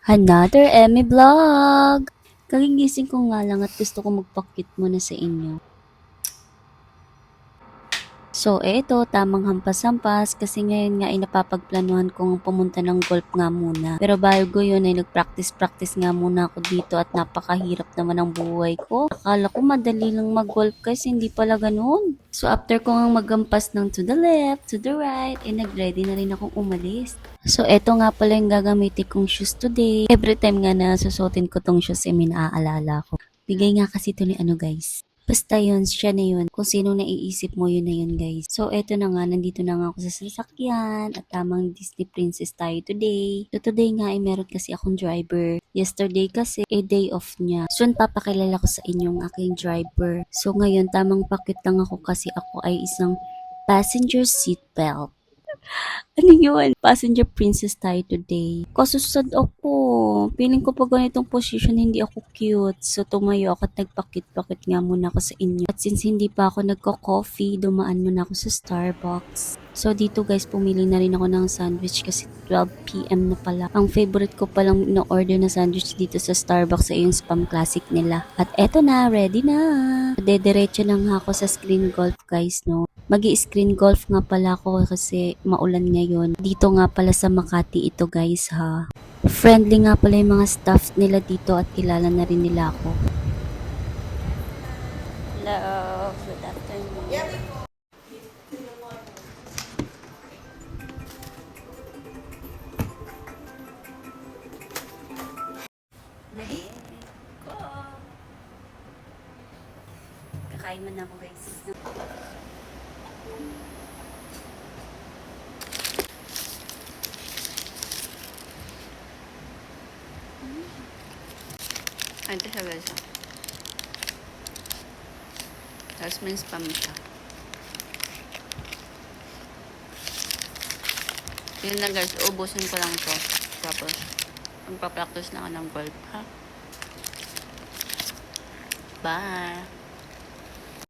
Another Emmy vlog! Kagigising ko nga lang at gusto ko magpakit muna sa inyo. So, eto, tamang hampas-hampas kasi ngayon nga ay napapagplanuhan kong pumunta ng golf nga muna. Pero bago yun ay nag-practice nga muna ako dito at napakahirap naman ang buhay ko. Akala ko madali lang mag-golf kasi hindi pala ganun. So, after ko nga magampas ng to the left, to the right, ay nag-ready na rin akong umalis. So, eto nga pala yung gagamitin kong shoes today. Every time nga na susuotin ko tong shoes, may naaalala ko. Bigay nga kasi ito ni guys. Basta yun, siya na yun. Kung sino naiisip mo, yun na yun guys. So, eto na nga, nandito na nga ako sa sasakyan at tamang Disney princess tayo today. So, today nga ay meron kasi akong driver. Yesterday kasi, day off niya. Soon papakilala ko sa inyong aking driver. So, ngayon, tamang pakit lang ako kasi ako ay isang passenger seat belt. Ano yun? Passenger princess tayo today. Kasusad ako. Feeling ko pag ganitong position, hindi ako cute. So, tumayo ako at nagpakit-pakit nga muna ako sa inyo. At since hindi pa ako nagko-coffee, dumaan muna ako sa Starbucks. So, dito guys, pumili na rin ako ng sandwich kasi 12 PM na pala. Ang favorite ko palang na-order na sandwich dito sa Starbucks ay yung Spam Classic nila. At eto na, ready na! Dediretso lang ako sa screen golf guys, no? Magi-screen golf nga pala ako kasi maulan ngayon. Dito nga pala sa Makati ito guys ha. Friendly nga pala yung mga staff nila dito at kilala na rin nila ako. Hello, good afternoon. Kakain mo na ako guys. Ito siya guys. Tapos may spam siya. Yun na guys, ubusin ko lang to. Tapos, magpa-practice na ako ng golf ha. Bye!